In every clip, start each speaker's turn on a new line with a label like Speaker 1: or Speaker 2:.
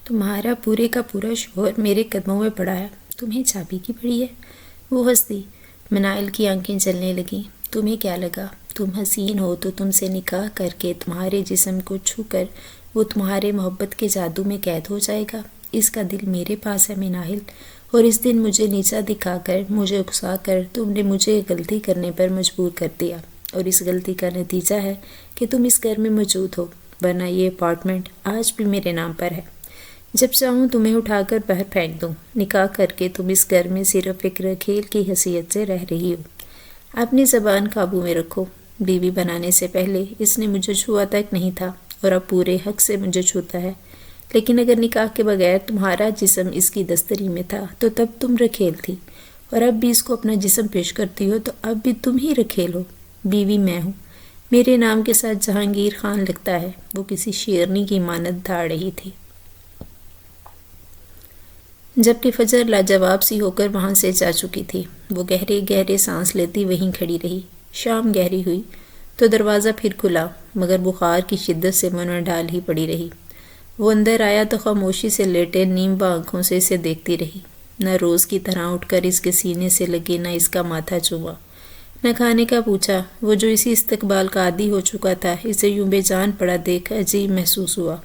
Speaker 1: تمہارا پورے کا پورا شوہر میرے قدموں میں پڑا ہے، تمہیں چابی کی پڑی ہے؟ وہ ہنس دی۔ منائل کی آنکھیں جلنے لگیں۔ تمہیں کیا لگا تم حسین ہو تو تم سے نکاح کر کے تمہارے جسم کو چھو کر وہ تمہارے محبت کے جادو میں قید ہو جائے گا؟ اس کا دل میرے پاس ہے منائل، اور اس دن مجھے نیچا دکھا کر، مجھے اکسا کر تم نے مجھے غلطی کرنے پر مجبور کر دیا، اور اس غلطی کا نتیجہ ہے کہ تم اس گھر میں موجود ہو، ورنہ یہ اپارٹمنٹ آج بھی میرے نام پر ہے۔ جب چاہوں تمہیں اٹھا کر باہر پھینک دوں۔ نکاح کر کے تم اس گھر میں صرف ایک کھیل کی حیثیت سے رہ رہی ہو۔ اپنی زبان قابو میں رکھو۔ بیوی بنانے سے پہلے اس نے مجھے چھوا تک نہیں تھا، اور اب پورے حق سے مجھے چھوتا ہے، لیکن اگر نکاح کے بغیر تمہارا جسم اس کی دستری میں تھا تو تب تم رکھیل تھی، اور اب بھی اس کو اپنا جسم پیش کرتی ہو تو اب بھی تم ہی رکھیل ہو۔ بیوی میں ہوں، میرے نام کے ساتھ جہانگیر خان لگتا ہے۔ وہ کسی شیرنی کی مانند دھاڑ رہی تھی، جبکہ فجر لاجواب سی ہو کر وہاں سے جا چکی تھی۔ وہ گہرے گہرے سانس لیتی وہیں کھڑی رہی۔ شام گہری ہوئی تو دروازہ پھر کھلا، مگر بخار کی شدت سے منہ ڈال ہی پڑی رہی۔ وہ اندر آیا تو خاموشی سے لیٹے نیم با آنکھوں سے اسے دیکھتی رہی۔ نہ روز کی طرح اٹھ کر اس کے سینے سے لگے، نہ اس کا ماتھا چوما، نہ کھانے کا پوچھا۔ وہ جو اسی استقبال کا عادی ہو چکا تھا، اسے یوں بے جان پڑا دیکھ عجیب محسوس ہوا۔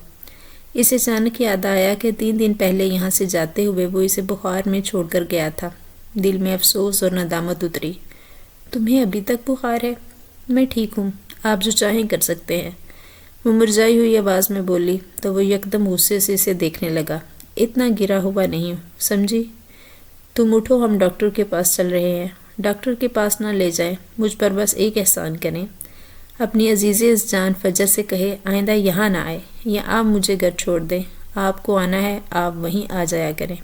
Speaker 1: اسے اچانک یاد آیا کہ 3 دن پہلے یہاں سے جاتے ہوئے وہ اسے بخار میں چھوڑ کر گیا تھا۔ دل میں افسوس اور ندامت اتری۔ تمہیں ابھی تک بخار ہے؟ میں ٹھیک ہوں، آپ جو چاہیں کر سکتے ہیں، وہ مرجائی ہوئی آواز میں بولی، تو وہ یکدم غصے سے اسے دیکھنے لگا۔ اتنا گرا ہوا نہیں ہوں، سمجھی؟ تم اٹھو، ہم ڈاکٹر کے پاس چل رہے ہیں۔ ڈاکٹر کے پاس نہ لے جائیں، مجھ پر بس ایک احسان کریں۔ اپنی عزیز جان فجر سے کہے آئندہ یہاں نہ آئے، یا آپ مجھے گھر چھوڑ دیں۔ آپ کو آنا ہے، آپ وہیں آ جایا کریں۔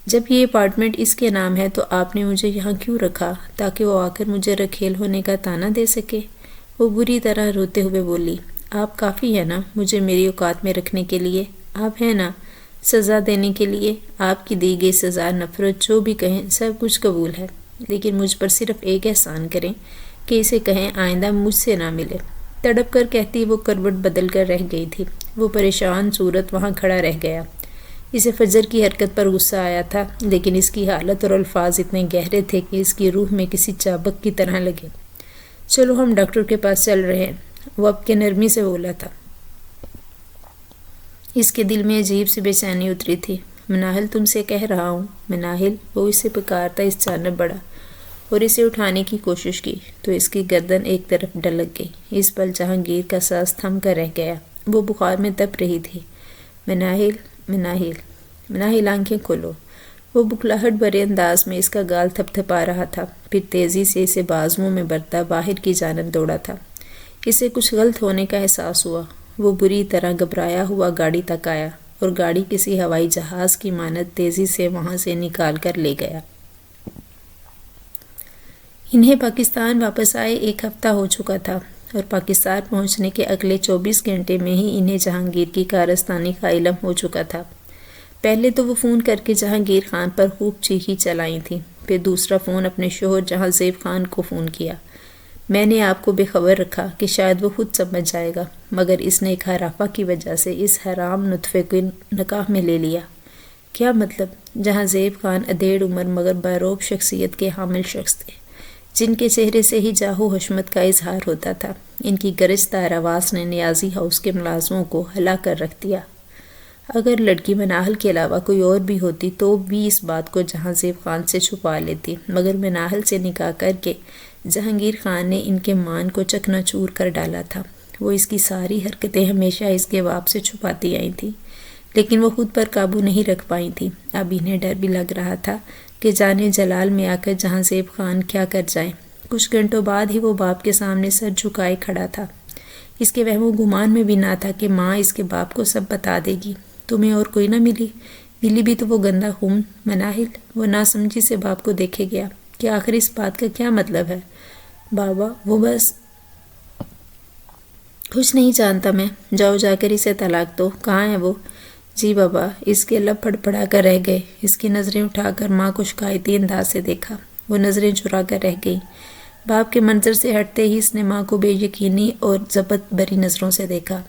Speaker 1: جب یہ اپارٹمنٹ اس کے نام ہے تو آپ نے مجھے یہاں کیوں رکھا؟ تاکہ وہ آ کر مجھے رکھیل ہونے کا طعنہ دے سکے؟ وہ بری طرح روتے ہوئے بولی۔ آپ کافی ہے نا مجھے میری اوقات میں رکھنے کے لیے؟ آپ ہیں نا سزا دینے کے لیے؟ آپ کی دی گئی سزا، نفرت، جو بھی کہیں، سب کچھ قبول ہے، لیکن مجھ پر صرف ایک احسان کریں کہ اسے کہیں آئندہ مجھ سے نہ ملے۔ تڑپ کر کہتی وہ کروٹ بدل کر رہ گئی تھی۔ وہ پریشان صورت وہاں کھڑا رہ گیا۔ اسے فجر کی حرکت پر غصہ آیا تھا، لیکن اس کی حالت اور الفاظ اتنے گہرے تھے کہ اس کی روح میں کسی چابک کی طرح لگے۔ چلو ہم ڈاکٹر کے پاس چل رہے ہیں، وہ اب کے نرمی سے بولا تھا۔ اس کے دل میں عجیب سی بے چینی اتری تھی۔ مناہل تم سے کہہ رہا ہوں، مناہل، وہ اسے پکارتا اس جانب بڑھا اور اسے اٹھانے کی کوشش کی تو اس کی گردن ایک طرف ڈلک گئی۔ اس پل جہانگیر کا سانس تھم کر رہ گیا۔ وہ بخار میں تپ رہی تھی۔ مناہل، مناہل، مناہل، آنکھیں کھولو۔ وہ بکھلاہٹ بھرے انداز میں اس کا گال تھپ تھپا رہا تھا، پھر تیزی سے اسے بازوؤں میں برتا باہر کی جانب دوڑا تھا۔ اسے کچھ غلط ہونے کا احساس ہوا۔ وہ بری طرح گھبرایا ہوا گاڑی تک آیا اور گاڑی کسی ہوائی جہاز کی مانند تیزی سے وہاں سے نکال کر لے گیا۔ انہیں پاکستان واپس آئے 1 ہفتہ ہو چکا تھا، اور پاکستان پہنچنے کے اگلے 24 گھنٹے میں ہی انہیں جہانگیر کی کارستانی کا علم ہو چکا تھا۔ پہلے تو وہ فون کر کے جہانگیر خان پر خوب چیخی چلائی تھی، پھر دوسرا فون اپنے شوہر جہاں زیب خان کو فون کیا۔ میں نے آپ کو بے خبر رکھا کہ شاید وہ خود سمجھ جائے گا، مگر اس نے ایک ہرافہ کی وجہ سے اس حرام نطفے کو نکاح میں لے لیا۔ کیا مطلب؟ جہاں زیب خان ادھیڑ عمر مگر باروب شخصیت کے حامل شخص تھے، جن کے چہرے سے ہی جاہو حشمت کا اظہار ہوتا تھا۔ ان کی گرجدار آواز نے نیازی ہاؤس کے ملازموں کو ہلا کر رکھ دیا۔ اگر لڑکی مناہل کے علاوہ کوئی اور بھی ہوتی تو بھی اس بات کو جہاں زیب خان سے چھپا لیتی، مگر مناہل سے نکاح کر کے جہانگیر خان نے ان کے مان کو چکنا چور کر ڈالا تھا۔ وہ اس کی ساری حرکتیں ہمیشہ اس کے باپ سے چھپاتی آئی تھی، لیکن وہ خود پر قابو نہیں رکھ پائی تھی۔ اب انہیں ڈر بھی لگ رہا تھا کہ جانے جلال میں آ کر جہاں زیب خان کیا کر جائے۔ کچھ گھنٹوں بعد ہی وہ باپ کے سامنے سر جھکائے کھڑا تھا۔ اس کے وہم و گمان میں بھی نہ تھا کہ ماں اس کے باپ کو سب بتا دے گی۔ تمہیں اور کوئی نہ ملی بھی تو وہ گندا خون؟ مناہل، وہ ناسمجھی سے باپ کو دیکھے گیا کہ آخر اس بات کا کیا مطلب ہے؟ بابا، وہ بس کچھ نہیں جانتا میں، جاؤ جا کر اسے طلاق دو۔ کہاں ہے وہ؟ جی بابا۔ اس کے لب پھڑپڑا کر رہ گئے۔ اس کی نظریں اٹھا کر ماں کو شکایتی انداز سے دیکھا۔ وہ نظریں چرا کر رہ گئی۔ باپ کے منظر سے ہٹتے ہی اس نے ماں کو بے یقینی اور ضبط بھری نظروں سے دیکھا۔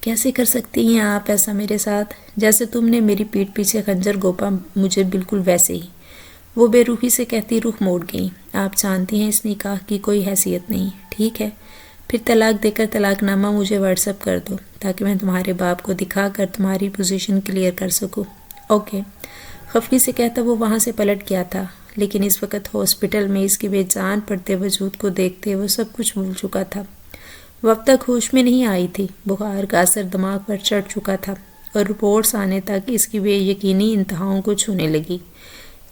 Speaker 1: کیسے کر سکتی ہیں آپ ایسا میرے ساتھ؟ جیسے تم نے میری پیٹھ پیچھے خنجر گھونپا مجھے بالکل ویسے ہی۔ وہ بے روحی سے کہتی رخ موڑ گئیں۔ آپ جانتی ہیں اس نکاح کی کوئی حیثیت نہیں، ٹھیک ہے؟ پھر طلاق دے کر طلاق نامہ مجھے واٹس ایپ کر دو تاکہ میں تمہارے باپ کو دکھا کر تمہاری پوزیشن کلیئر کر سکوں۔ اوکے۔ خفگی سے کہتا وہ وہاں سے پلٹ گیا تھا، لیکن اس وقت ہاسپٹل میں اس کی بے جان پڑتے وجود کو دیکھتے وہ سب کچھ بھول چکا تھا۔ وہ اب تک ہوش میں نہیں آئی تھی، بخار کا اثر دماغ پر چڑھ چکا تھا اور رپورٹس آنے تک اس کی بے یقینی انتہاؤں کو چھونے لگی۔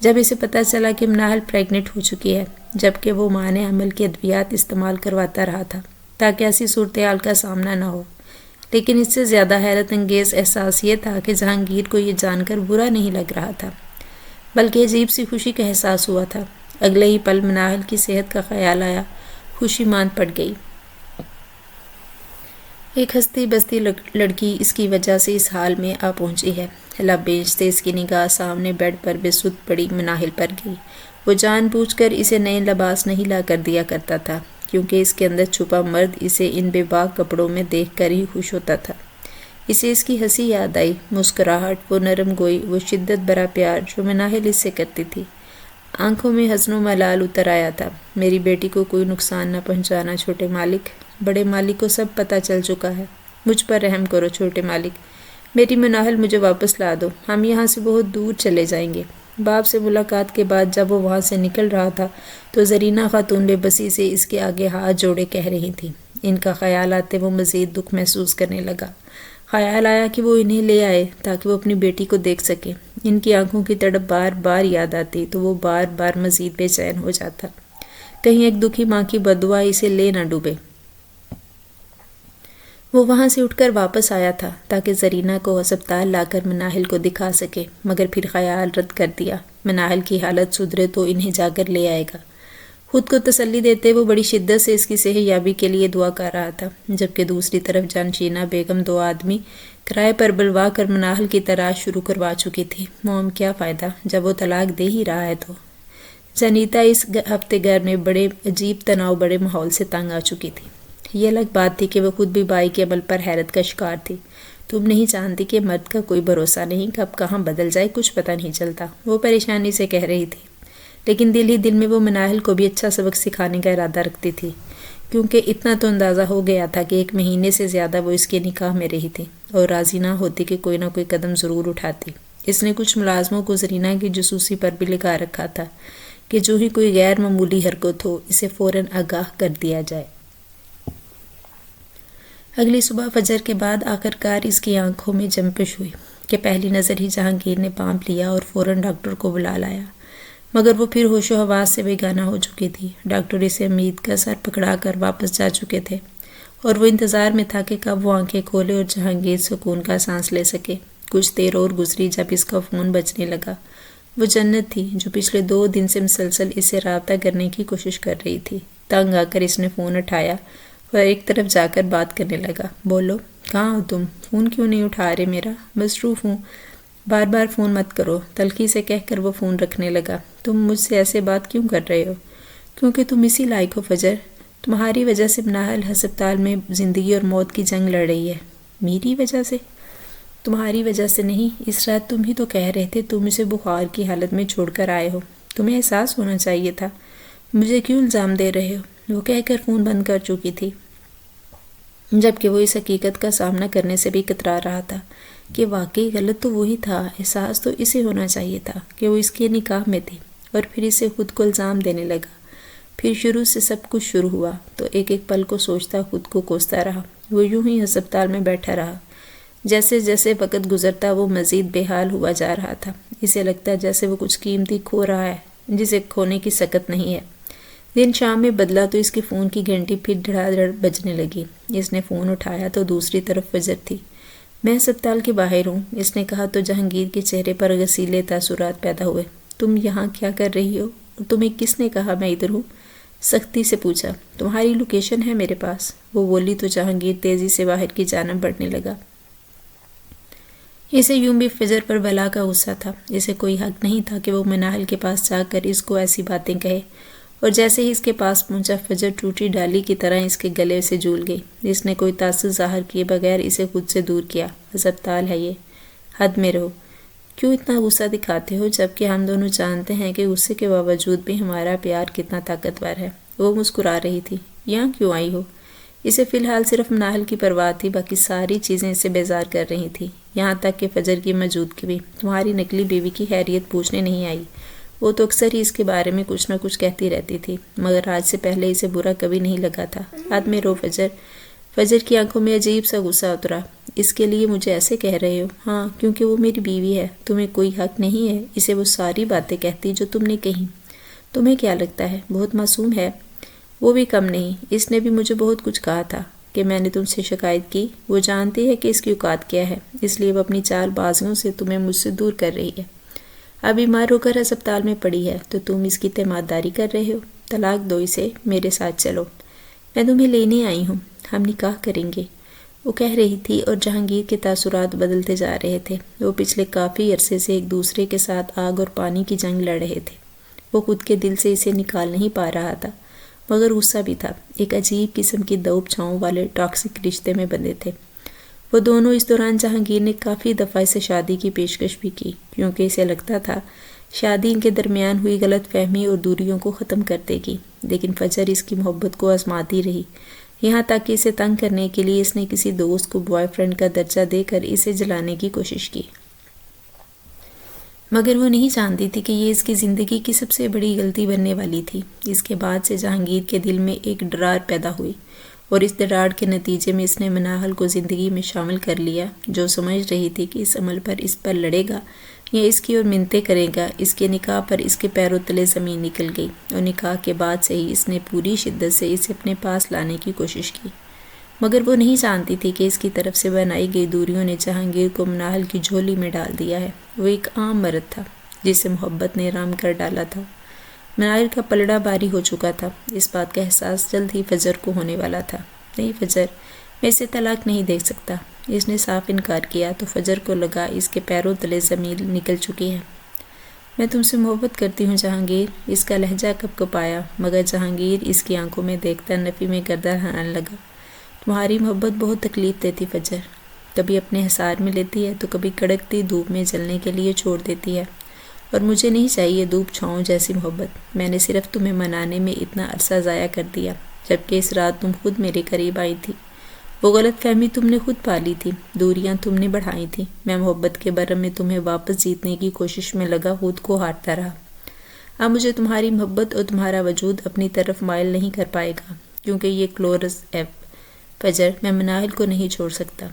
Speaker 1: جب اسے پتہ چلا کہ مناحل پریگننٹ ہو چکی ہے، جبکہ وہ مانع حمل کے ادویات استعمال کرواتا رہا تھا تاکہ ایسی صورتحال کا سامنا نہ ہو، لیکن اس سے زیادہ حیرت انگیز احساس یہ تھا کہ جہانگیر کو یہ جان کر برا نہیں لگ رہا تھا، بلکہ عجیب سی خوشی کا احساس ہوا تھا۔ اگلے ہی پل مناحل کی صحت کا خیال آیا، خوشی ماند پڑ گئی۔ ایک ہستی بستی لڑکی اس کی وجہ سے اس حال میں آ پہنچی ہے۔ لب بینچتے اس کی نگاہ سامنے بیڈ پر بے سود پڑی مناحل پر گئی۔ وہ جان بوجھ کر اسے نئے لباس نہیں لا کر دیا کرتا تھا، کیونکہ اس کے اندر چھپا مرد اسے ان بے باک کپڑوں میں دیکھ کر ہی خوش ہوتا تھا۔ اسے اس کی ہنسی یاد آئی، مسکراہٹ، وہ نرم گوئی، وہ شدت برا پیار جو مناحل اس سے کرتی تھی۔ آنکھوں میں حزن و ملال اتر آیا تھا۔ میری بیٹی کو کوئی نقصان نہ پہنچانا چھوٹے مالک۔ بڑے مالک کو سب پتہ چل چکا ہے۔ مجھ پر رحم کرو چھوٹے مالک، میری مناحل مجھے واپس لا دو، ہم یہاں سے بہت دور چلے جائیں گے۔ باپ سے ملاقات کے بعد جب وہ وہاں سے نکل رہا تھا تو زرینہ خاتون بے بسی سے اس کے آگے ہاتھ جوڑے کہہ رہی تھیں۔ ان کا خیال آتے وہ مزید دکھ محسوس کرنے لگا۔ خیال آیا کہ وہ انہیں لے آئے تاکہ وہ اپنی بیٹی کو دیکھ سکے۔ ان کی آنکھوں کی تڑپ بار بار یاد آتی تو وہ بار بار مزید بے چین ہو جاتا، کہیں ایک دکھی ماں کی بددعا اسے لے نہ ڈوبے۔ وہ وہاں سے اٹھ کر واپس آیا تھا تاکہ زرینہ کو ہسپتال لا کر مناحل کو دکھا سکے، مگر پھر خیال رد کر دیا، مناحل کی حالت سدھرے تو انہیں جا کر لے آئے گا۔ خود کو تسلی دیتے وہ بڑی شدت سے اس کی صحت یابی کے لیے دعا کر رہا تھا، جبکہ دوسری طرف جانشینہ بیگم دو آدمی کرائے پر بلوا کر مناحل کی تلاش شروع کروا چکی تھی۔ موم کیا فائدہ جب وہ طلاق دے ہی رہا ہے تو۔ جنیتا اس ہفتے گھر میں بڑے عجیب تناؤ بڑے ماحول سے تنگ آ چکی تھی۔ یہ الگ بات تھی کہ وہ خود بھی بائی کے عمل پر حیرت کا شکار تھی۔ تم نہیں جانتی کہ مرد کا کوئی بھروسہ نہیں، کب کہاں بدل جائے کچھ پتہ نہیں چلتا، وہ پریشانی سے کہہ رہی تھی، لیکن دل ہی دل میں وہ مناحل کو بھی اچھا سبق سکھانے کا ارادہ رکھتی تھی، کیونکہ اتنا تو اندازہ ہو گیا تھا کہ 1 مہینے سے زیادہ وہ اس کے نکاح میں رہی تھی اور راضی نہ ہوتی کہ کوئی نہ کوئی قدم ضرور اٹھاتی۔ اس نے کچھ ملازموں کو زرینہ کی جاسوسی پر بھی لگا رکھا تھا کہ جو ہی کوئی غیر معمولی حرکت ہو اسے فوراً آگاہ کر دیا جائے۔ اگلی صبح فجر کے بعد آخر کار اس کی آنکھوں میں جنبش ہوئی کہ پہلی نظر ہی جہانگیر نے پانپ لیا اور فوراً ڈاکٹر کو بلا لایا، مگر وہ پھر ہوش و حواس سے بیگانہ ہو چکی تھی۔ ڈاکٹر اسے امید کا سر پکڑا کر واپس جا چکے تھے اور وہ انتظار میں تھا کہ کب وہ آنکھیں کھولے اور جہانگیر سکون کا سانس لے سکے۔ کچھ دیر اور گزری جب اس کا فون بجنے لگا۔ وہ جنت تھی جو پچھلے 2 دن سے مسلسل اس سے رابطہ کرنے کی کوشش کر رہی تھی۔ تنگ آ کر اس نے فون اٹھایا اور ایک طرف جا کر بات کرنے لگا۔ بولو، کہاں ہو تم؟ فون کیوں نہیں اٹھا رہے میرا؟ مصروف ہوں۔ بار بار فون مت کرو، تلخی سے کہہ کر وہ فون رکھنے لگا۔ تم مجھ سے ایسے بات کیوں کر رہے ہو؟ کیونکہ تم اسی لائق ہو فجر، تمہاری وجہ سے مناحل ہسپتال میں زندگی اور موت کی جنگ لڑ رہی ہے۔ میری وجہ سے؟ تمہاری وجہ سے نہیں، اس رات تم ہی تو کہہ رہے تھے تم اسے بخار کی حالت میں چھوڑ کر آئے ہو، تمہیں احساس ہونا چاہیے تھا۔ مجھے کیوں الزام دے رہے ہو؟ وہ کہہ کر فون بند کر چکی تھی، جبکہ وہ اس حقیقت کا سامنا کرنے سے بھی کترا رہا تھا کہ واقعی غلط تو وہی تھا، احساس تو اسے ہونا چاہیے تھا کہ وہ اس کے نکاح میں تھی، اور پھر اسے خود کو الزام دینے لگا۔ پھر شروع سے سب کچھ شروع ہوا تو ایک ایک پل کو سوچتا خود کو کوستا رہا۔ وہ یوں ہی ہسپتال میں بیٹھا رہا۔ جیسے جیسے وقت گزرتا وہ مزید بے حال ہوا جا رہا تھا۔ اسے لگتا جیسے وہ کچھ قیمتی کھو رہا ہے جسے کھونے کی سکت نہیں ہے۔ دن شام میں بدلا تو اس کے فون کی گھنٹی پھر دھڑا دھڑ بجنے لگی۔ اس نے فون اٹھایا تو دوسری طرف فجر تھی۔ میں ہسپتال کے باہر ہوں، اس نے کہا تو جہانگیر کے چہرے پر غصیلے تاثرات پیدا ہوئے۔ تم یہاں کیا کر رہی ہو؟ تمہیں کس نے کہا میں ادھر ہوں؟ سختی سے پوچھا۔ تمہاری لوکیشن ہے میرے پاس، وہ بولی تو جہانگیر تیزی سے باہر کی جانب بڑھنے لگا۔ اسے یوں بھی فجر پر بلا کا غصہ تھا۔ اسے کوئی حق نہیں تھا کہ وہ مناحل کے پاس جا کر اس کو ایسی باتیں کہے اور جیسے ہی اس کے پاس پہنچا فجر ٹوٹی ڈالی کی طرح اس کے گلے سے جھول گئی۔ اس نے کوئی تاثر ظاہر کیے بغیر اسے خود سے دور کیا۔ ہسپتال ہے یہ، حد میں رہو۔ کیوں اتنا غصہ دکھاتے ہو جبکہ ہم دونوں جانتے ہیں کہ غصے کے باوجود بھی ہمارا پیار کتنا طاقتور ہے؟ وہ مسکرا رہی تھی۔ یہاں کیوں آئی ہو؟ اسے فی الحال صرف مناہل کی پرواہ تھی، باقی ساری چیزیں اسے بیزار کر رہی تھی، یہاں تک کہ فجر کی موجودگی بھی۔ تمہاری نکلی بیوی کی خیریت پوچھنے نہیں آئی، وہ تو اکثر ہی اس کے بارے میں کچھ نہ کچھ کہتی رہتی تھی، مگر آج سے پہلے اسے برا کبھی نہیں لگا تھا۔ حد میں رو فجر۔ فجر کی آنکھوں میں عجیب سا غصہ اترا۔ اس کے لیے مجھے ایسے کہہ رہے ہو؟ ہاں، کیونکہ وہ میری بیوی ہے۔ تمہیں کوئی حق نہیں ہے اسے وہ ساری باتیں کہتی جو تم نے کہیں۔ تمہیں کیا لگتا ہے بہت معصوم ہے؟ وہ بھی کم نہیں، اس نے بھی مجھے بہت کچھ کہا تھا کہ میں نے تم سے شکایت کی۔ وہ جانتی ہے کہ اس کی اوقات کیا ہے، اس لیے وہ اپنی چال بازیوں سے تمہیں مجھ سے دور کر رہی ہے۔ اب بیمار ہو کر ہسپتال میں پڑی ہے تو تم اس کی تیمارداری کر رہے ہو۔ طلاق دو اسے، میرے ساتھ چلو، میں تمہیں لینے آئی ہوں، ہم نکاح کریں گے، وہ کہہ رہی تھی، اور جہانگیر کے تاثرات بدلتے جا رہے تھے۔ وہ پچھلے کافی عرصے سے ایک دوسرے کے ساتھ آگ اور پانی کی جنگ لڑ رہے تھے۔ وہ خود کے دل سے اسے نکال نہیں پا رہا تھا، مگر غصہ بھی تھا۔ ایک عجیب قسم کی دوب چھاؤں والے ٹاکسک رشتے میں بندھے تھے وہ دونوں۔ اس دوران جہانگیر نے کافی دفعہ اسے شادی کی پیشکش بھی کی، کیونکہ اسے لگتا تھا شادی ان کے درمیان ہوئی غلط فہمی اور دوریوں کو ختم کر دے گی، لیکن فجر اس کی محبت کو آزماتی رہی، یہاں تک کہ اسے تنگ کرنے کے لیے اس نے کسی دوست کو بوائے فرینڈ کا درجہ دے کر اسے جلانے کی کوشش کی۔ مگر وہ نہیں جانتی تھی کہ یہ اس کی زندگی کی سب سے بڑی غلطی بننے والی تھی۔ اس کے بعد سے جہانگیر کے دل میں ایک ڈرار پیدا ہوئی، اور اس ڈراڑ کے نتیجے میں اس نے مناہل کو زندگی میں شامل کر لیا، جو سمجھ رہی تھی کہ اس عمل پر اس پر لڑے گا یا اس کی اور منتیں کرے گا۔ اس کے نکاح پر اس کے پیروں تلے زمین نکل گئی، اور نکاح کے بعد سے ہی اس نے پوری شدت سے اسے اپنے پاس لانے کی کوشش کی، مگر وہ نہیں جانتی تھی کہ اس کی طرف سے بنائی گئی دوریوں نے جہانگیر کو مناہل کی جھولی میں ڈال دیا ہے۔ وہ ایک عام مرد تھا جسے محبت نے رام کر ڈالا تھا۔ مناہل کا پلڑا باری ہو چکا تھا، اس بات کا احساس جلد ہی فجر کو ہونے والا تھا۔ نہیں فجر، میں اسے طلاق نہیں دے سکتا، اس نے صاف انکار کیا تو فجر کو لگا اس کے پیروں تلے زمین نکل چکی ہے۔ میں تم سے محبت کرتی ہوں جہانگیر، اس کا لہجہ کپ کپایا، مگر جہانگیر اس کی آنکھوں میں دیکھتا نفی میں گردن ہلانے لگا۔ تمہاری محبت بہت تکلیف دیتی فجر، کبھی اپنے حصار میں لیتی ہے تو کبھی کڑکتی دھوپ میں جلنے کے لیے چھوڑ دیتی ہے، اور مجھے نہیں چاہیے دھوپ چھاؤں جیسی محبت۔ میں نے صرف تمہیں منانے میں اتنا عرصہ ضائع کر دیا، جبکہ اس رات تم خود میرے قریب آئی تھی۔ وہ غلط فہمی تم نے خود پالی تھی، دوریاں تم نے بڑھائی تھی۔ میں محبت کے برم میں تمہیں واپس جیتنے کی کوشش میں لگا خود کو ہارتا رہا۔ اب مجھے تمہاری محبت اور تمہارا وجود اپنی طرف مائل نہیں کر پائے گا، کیونکہ یہ کلورس ایف فجر، میں مناہل کو نہیں چھوڑ سکتا۔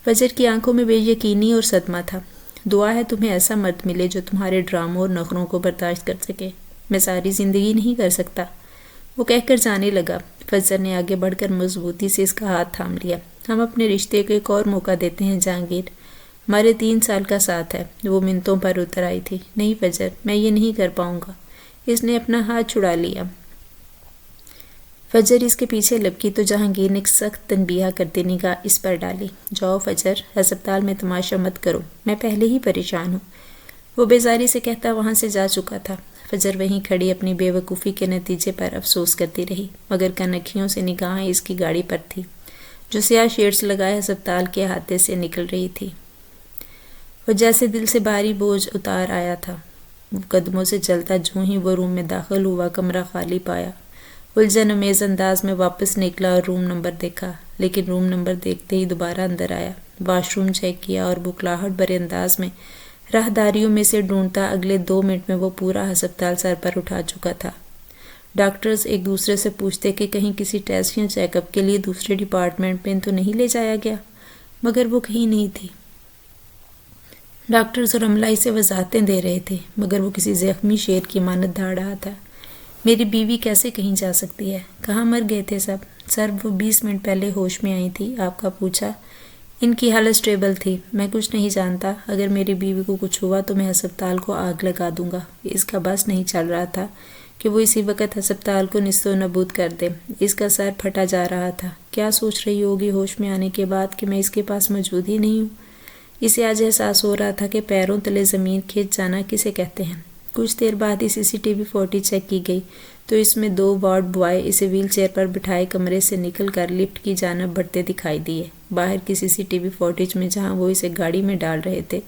Speaker 1: فجر کی آنکھوں میں بے یقینی اور صدمہ تھا۔ دعا ہے تمہیں ایسا مرد ملے جو تمہارے ڈراموں اور نخروں کو برداشت کر سکے، میں ساری زندگی نہیں کر سکتا، وہ کہہ کر جانے لگا۔ فجر نے آگے بڑھ کر مضبوطی سے اس کا ہاتھ تھام لیا۔ ہم اپنے رشتے کو ایک اور موقع دیتے ہیں جہانگیر، ہمارے 3 سال کا ساتھ ہے۔ وہ منتوں پر اتر آئی تھی۔ نہیں فجر، میں یہ نہیں کر پاؤں گا، اس نے اپنا ہاتھ چھڑا لیا۔ فجر اس کے پیچھے لپکی تو جہانگیر نے ایک سخت تنبیہ کرتے نگاہ اس پر ڈالی۔ جاؤ فجر، ہسپتال میں تماشا مت کرو، میں پہلے ہی پریشان ہوں، وہ بیزاری سے کہتا وہاں سے جا چکا تھا۔ فجر وہیں کھڑی اپنی بے وقوفی کے نتیجے پر افسوس کرتی رہی، مگر کنکھیوں سے نگاہیں اس کی گاڑی پر تھی، جو سیاہ شیڈز لگائے ہسپتال کے احاطے سے نکل رہی تھی۔ وہ جیسے دل سے بھاری بوجھ اتار آیا تھا۔ وہ قدموں سے چلتا جوں ہی وہ روم میں داخل ہوا کمرہ خالی پایا، الجھن امیز انداز میں واپس نکلا اور روم نمبر دیکھا، لیکن روم نمبر دیکھتے ہی دوبارہ اندر آیا، واش روم چیک کیا اور بکلاہٹ بھرے انداز میں راہداریوں میں سے ڈھونڈتا اگلے 2 منٹ میں وہ پورا ہسپتال سر پر اٹھا چکا تھا۔ ڈاکٹرز ایک دوسرے سے پوچھتے کہ کہیں کسی ٹیسٹ یا چیک اپ کے لیے دوسرے ڈپارٹمنٹ میں تو نہیں لے جایا گیا، مگر وہ کہیں نہیں تھی۔ ڈاکٹرز اور عملہ اسے وضاحتیں دے رہے تھے، مگر وہ کسی زخمی شیر کی مانند دھاڑ رہا تھا۔ میری بیوی کیسے کہیں جا سکتی ہے؟ کہاں مر گئے تھے سب؟ سر، وہ 20 منٹ پہلے ہوش میں آئی تھی، آپ کا پوچھا؟ ان کی حالت سٹیبل تھی، میں کچھ نہیں جانتا، اگر میری بیوی کو کچھ ہوا تو میں ہسپتال کو آگ لگا دوں گا۔ اس کا بس نہیں چل رہا تھا کہ وہ اسی وقت ہسپتال کو نیست و نابود کر دے، اس کا سر پھٹا جا رہا تھا۔ کیا سوچ رہی ہوگی ہوش میں آنے کے بعد کہ میں اس کے پاس موجود ہی نہیں ہوں؟ اسے آج احساس ہو رہا تھا کہ پیروں تلے زمین کھنچ جانا کسے کہتے ہیں۔ کچھ دیر بعد ہی CCTV فوٹیج چیک کی گئی تو اس میں 2 وارڈ بوائے اسے ویل چیئر پر بٹھائے کمرے سے نکل کر لفٹ کی جانب بڑھتے دکھائی دیے۔ باہر کی CCTV فوٹیج میں جہاں وہ اسے گاڑی میں ڈال رہے تھے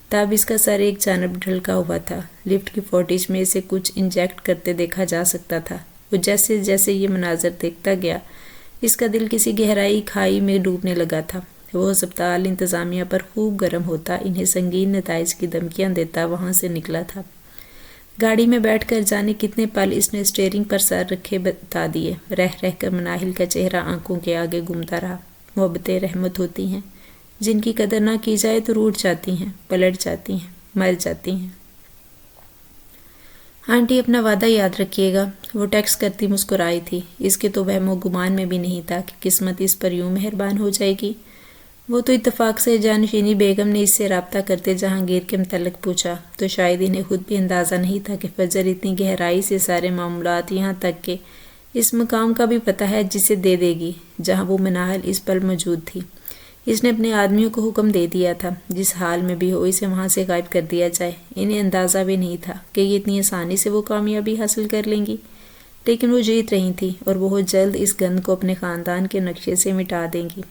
Speaker 1: تب اس کا سر ایک جانب ڈھلکا ہوا تھا۔ لفٹ کی فوٹیج میں اسے کچھ انجیکٹ کرتے دیکھا جا سکتا تھا۔ وہ جیسے جیسے یہ مناظر دیکھتا گیا اس کا دل کسی گہرائی کھائی میں ڈوبنے لگا تھا۔ وہ ہسپتال انتظامیہ پر خوب گرم ہوتا، انہیں سنگین نتائج کی دھمکیاں دیتا وہاں سے نکلا تھا۔ گاڑی میں بیٹھ کر جانے کتنے پل اس نے اسٹیئرنگ پر سر رکھے بتا دیے۔ رہ رہ کر مناہل کا چہرہ آنکھوں کے آگے گھومتا رہا۔ محبتیں رحمت ہوتی ہیں، جن کی قدر نہ کی جائے تو روٹ جاتی ہیں، پلٹ جاتی ہیں، مر جاتی ہیں۔ آنٹی اپنا وعدہ یاد رکھیے گا، وہ ٹیکسٹ کرتی مسکرائی تھی۔ اس کے تو وہم و گمان میں بھی نہیں تھا کہ قسمت اس پر یوں مہربان ہو جائے گی۔ وہ تو اتفاق سے جانشینی بیگم نے اس سے رابطہ کرتے جہانگیر کے متعلق پوچھا تو شاید انہیں خود بھی اندازہ نہیں تھا کہ فجر اتنی گہرائی سے سارے معاملات یہاں تک کہ اس مقام کا بھی پتہ ہے جسے دے دے گی جہاں وہ مناہل اس پل موجود تھی۔ اس نے اپنے آدمیوں کو حکم دے دیا تھا جس حال میں بھی ہو اسے وہاں سے غائب کر دیا جائے۔ انہیں اندازہ بھی نہیں تھا کہ یہ اتنی آسانی سے وہ کامیابی حاصل کر لیں گی، لیکن وہ جیت رہی تھیں اور وہ بہت جلد اس گند کو اپنے خاندان کے نقشے سے مٹا دیں گی۔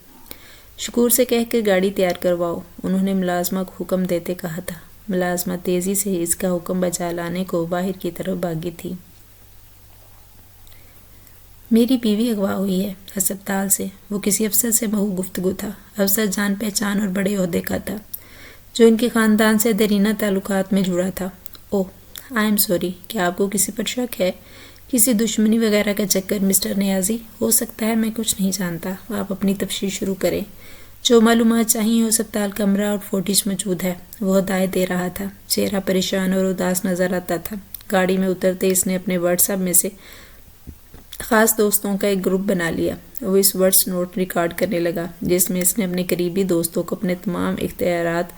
Speaker 1: شکور سے کہہ کر گاڑی تیار کرواؤ، انہوں نے ملازمہ کو حکم دیتے کہا تھا۔ ملازمہ تیزی سے اس کا حکم بجا لانے کو باہر کی طرف بھاگی تھی۔ میری بیوی اغوا ہوئی ہے ہسپتال سے، وہ کسی افسر سے بہو گفتگو تھا۔ افسر جان پہچان اور بڑے عہدے کا تھا جو ان کے خاندان سے دیرینہ تعلقات میں جڑا تھا۔ اوہ آئی ایم سوری، کیا آپ کو کسی پر شک ہے؟ کسی دشمنی وغیرہ کا چکر مسٹر نیازی؟ ہو سکتا ہے میں کچھ نہیں جانتا، آپ اپنی تفتیش شروع کریں۔ جو معلومات چاہیے ہسپتال کمرہ اور فوٹیج موجود ہے، وہ ہدایت دے رہا تھا۔ چہرہ پریشان اور اداس نظر آتا تھا۔ گاڑی میں اترتے اس نے اپنے واٹس ایپ میں سے خاص دوستوں کا ایک گروپ بنا لیا۔ وہ اس وائس نوٹ ریکارڈ کرنے لگا جس میں اس نے اپنے قریبی دوستوں کو اپنے تمام اختیارات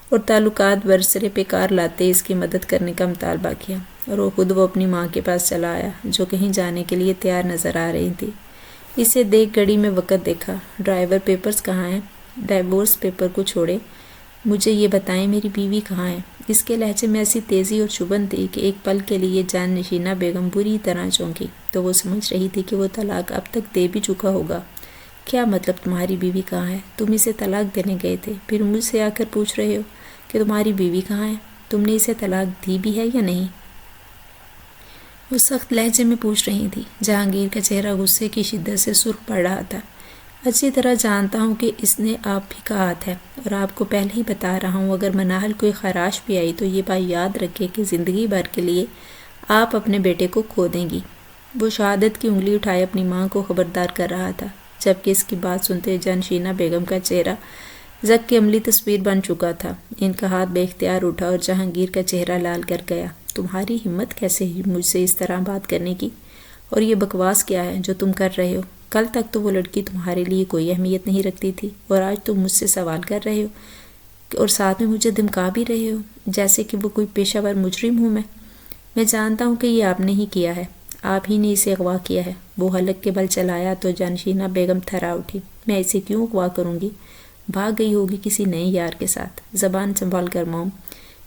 Speaker 1: اور تعلقات برسرے پہ کار لاتے اس کی مدد کرنے کا مطالبہ کیا، اور وہ اپنی ماں کے پاس چلا آیا جو کہیں جانے کے لیے تیار نظر آ رہی تھی۔ اسے دیکھ گھڑی میں وقت دیکھا۔ ڈرائیور پیپرز کہاں ہیں؟ ڈائیورس پیپر کو چھوڑے مجھے یہ بتائیں میری بیوی کہاں ہے؟ اس کے لہجے میں ایسی تیزی اور چبھن تھی کہ ایک پل کے لیے جان نشینہ بیگم بری طرح چونکی تو وہ سمجھ رہی تھی کہ وہ طلاق اب تک دے بھی چکا ہوگا۔ کیا مطلب تمہاری بیوی کہاں ہے؟ تم اسے طلاق دینے گئے تھے، پھر مجھ سے آ کر پوچھ رہے ہو کہ تمہاری بیوی کہاں ہے؟ تم نے اسے طلاق دی بھی ہے یا نہیں؟ وہ سخت لہجے میں پوچھ رہی تھی۔ جہانگیر کا چہرہ غصے کی شدت سے سرخ پڑ رہا تھا۔ اچھی طرح جانتا ہوں کہ اس نے آپ ہی کا ہاتھ ہے، اور آپ کو پہلے ہی بتا رہا ہوں اگر مناہل کوئی خراش بھی آئی تو یہ بات یاد رکھے کہ زندگی بھر کے لیے آپ اپنے بیٹے کو کھو دیں گی۔ وہ شہادت کی انگلی اٹھائے اپنی ماں کو خبردار کر رہا تھا، جبکہ اس کی بات سنتے جانشینہ بیگم کا چہرہ زک کی عملی تصویر بن چکا تھا۔ ان کا ہاتھ بے اختیار اٹھا اور جہانگیر کا چہرہ لال کر گیا۔ تمہاری ہمت کیسے ہوئی مجھ سے اس طرح بات کرنے کی؟ اور یہ بکواس کیا ہے جو تم کر رہے ہو؟ کل تک تو وہ لڑکی تمہارے لیے کوئی اہمیت نہیں رکھتی تھی، اور آج تم مجھ سے سوال کر رہے ہو اور ساتھ میں مجھے دھمکا بھی رہے ہو جیسے کہ وہ کوئی پیشہ ور مجرم ہوں۔ میں جانتا ہوں کہ یہ آپ نے ہی کیا ہے، آپ ہی نے اسے اغوا کیا ہے۔ وہ حلق کے بل چلایا تو جانشینہ بیگم تھرا اٹھی۔ میں اسے کیوں اغوا کروں گی؟ بھاگ گئی ہوگی کسی نئے یار کے ساتھ۔ زبان سنبھال کر موم۔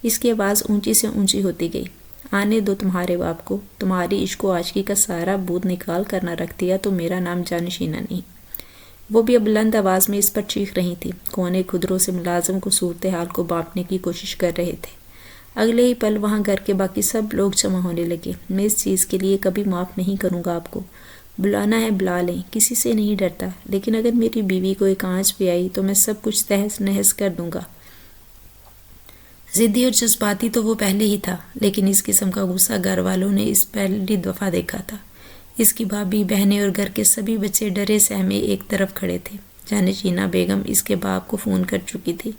Speaker 1: اس کی آواز اونچی سے اونچی ہوتی گئی۔ آنے دو تمہارے باپ کو، تمہاری عشق و عاشقی کا سارا بوت نکال کر نہ رکھ دیا تو میرا نام جانشینہ نہیں۔ وہ بھی اب بلند آواز میں اس پر چیخ رہی تھی۔ کونے کھدروں سے ملازم کو صورتحال کو بانٹنے کی کوشش کر رہے تھے۔ اگلے ہی پل وہاں گھر کے باقی سب لوگ جمع ہونے لگے۔ میں اس چیز کے لیے کبھی معاف نہیں کروں گا آپ کو۔ بلانا ہے بلا لیں، کسی سے نہیں ڈرتا، لیکن اگر میری بیوی کو ایک آنچ بھی آئی تو میں سب کچھ تہس نہس کر دوں گا۔ ضدی اور جذباتی تو وہ پہلے ہی تھا، لیکن اس قسم کا غصہ گھر والوں نے اس پہلی دفعہ دیکھا تھا۔ اس کی بھابھی، بہنیں اور گھر کے سبھی بچے ڈرے سہمے ایک طرف کھڑے تھے۔ جانشینہ بیگم اس کے باپ کو فون کر چکی تھی۔